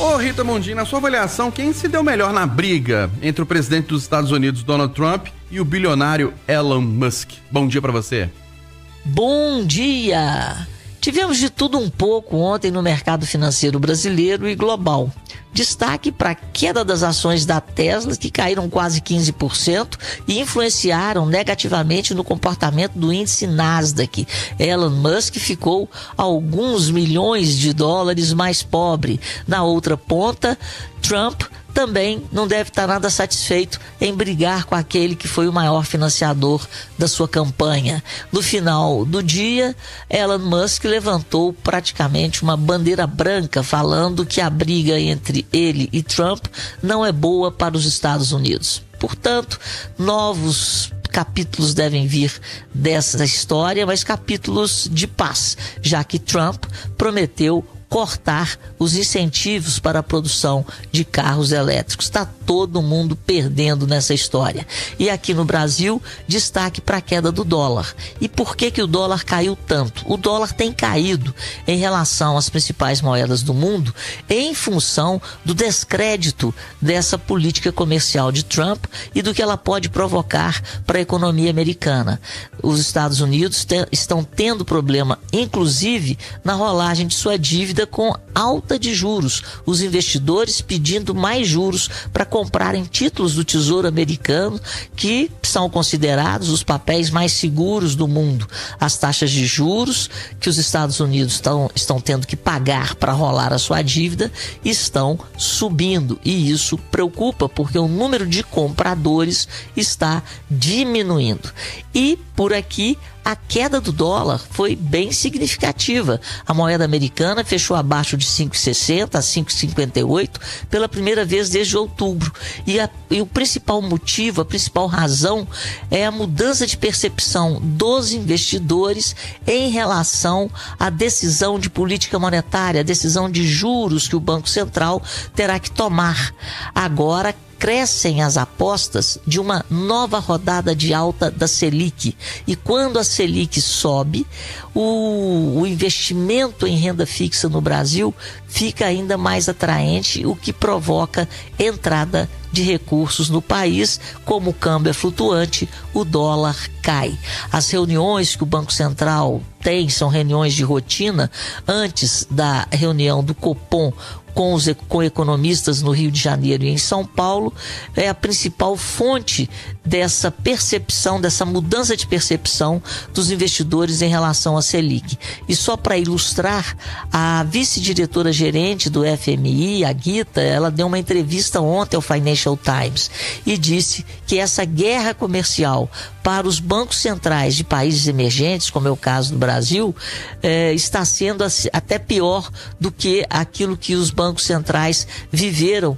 Ô Rita Mundim, na sua avaliação, quem se deu melhor na briga entre o presidente dos Estados Unidos, Donald Trump, e o bilionário Elon Musk? Bom dia pra você. Bom dia! Tivemos de tudo um pouco ontem no mercado financeiro brasileiro e global. Destaque para a queda das ações da Tesla, que caíram quase 15% e influenciaram negativamente no comportamento do índice Nasdaq. Elon Musk ficou alguns milhões de dólares mais pobre. Na outra ponta, Trump também não deve estar nada satisfeito em brigar com aquele que foi o maior financiador da sua campanha. No final do dia, Elon Musk levantou praticamente uma bandeira branca, falando que a briga entre ele e Trump não é boa para os Estados Unidos. Portanto, novos capítulos devem vir dessa história, mas capítulos de paz, já que Trump prometeu cortar os incentivos para a produção de carros elétricos. Está todo mundo perdendo nessa história. E aqui no Brasil, destaque para a queda do dólar. E por que o dólar caiu tanto? O dólar tem caído em relação às principais moedas do mundo em função do descrédito dessa política comercial de Trump e do que ela pode provocar para a economia americana. Os Estados Unidos estão tendo problema, inclusive, na rolagem de sua dívida com alta de juros, os investidores pedindo mais juros para comprarem títulos do Tesouro Americano, que são considerados os papéis mais seguros do mundo. As taxas de juros que os Estados Unidos estão tendo que pagar para rolar a sua dívida estão subindo, e isso preocupa porque o número de compradores está diminuindo. E por aqui a queda do dólar foi bem significativa. A moeda americana fechou abaixo de 5,60 a 5,58 pela primeira vez desde outubro. E o principal motivo, a principal razão é a mudança de percepção dos investidores em relação à decisão de política monetária, a decisão de juros que o Banco Central terá que tomar. Agora crescem as apostas de uma nova rodada de alta da Selic. E quando a Selic sobe, o investimento em renda fixa no Brasil fica ainda mais atraente, o que provoca entrada de recursos no país. Como o câmbio é flutuante, o dólar cai. As reuniões que o Banco Central tem são reuniões de rotina. Antes da reunião do Copom com economistas no Rio de Janeiro e em São Paulo, é a principal fonte dessa percepção, dessa mudança de percepção dos investidores em relação à Selic. E só para ilustrar, a vice-diretora gerente do FMI, a Gita, ela deu uma entrevista ontem ao Financial Times e disse que essa guerra comercial para os bancos centrais de países emergentes, como é o caso do Brasil, está sendo até pior do que aquilo que os bancos centrais viveram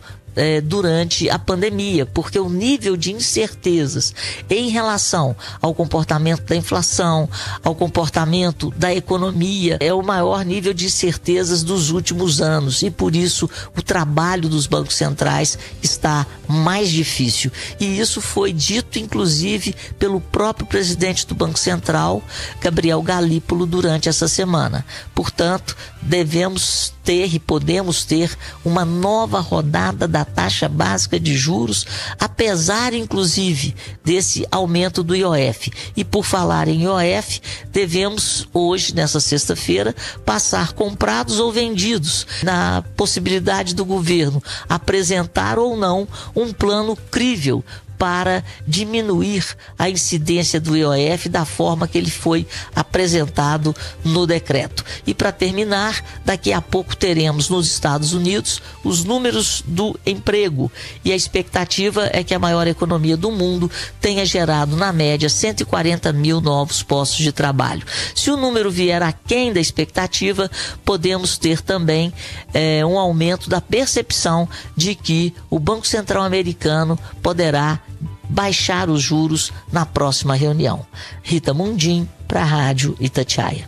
durante a pandemia, porque o nível de incertezas em relação ao comportamento da inflação, ao comportamento da economia, é o maior nível de incertezas dos últimos anos, e por isso o trabalho dos bancos centrais está mais difícil. E isso foi dito inclusive pelo próprio presidente do Banco Central, Gabriel Galípolo, durante essa semana. Portanto, devemos ter e podemos ter uma nova rodada da taxa básica de juros, apesar inclusive desse aumento do IOF. E por falar em IOF, devemos hoje, nessa sexta-feira, passar comprados ou vendidos na possibilidade do governo apresentar ou não um plano crível para diminuir a incidência do IOF da forma que ele foi apresentado no decreto. E para terminar, daqui a pouco teremos nos Estados Unidos os números do emprego, e a expectativa é que a maior economia do mundo tenha gerado na média 140 mil novos postos de trabalho. Se o número vier aquém da expectativa, podemos ter também um aumento da percepção de que o Banco Central americano poderá baixar os juros na próxima reunião. Rita Mundim, para a Rádio Itatiaia.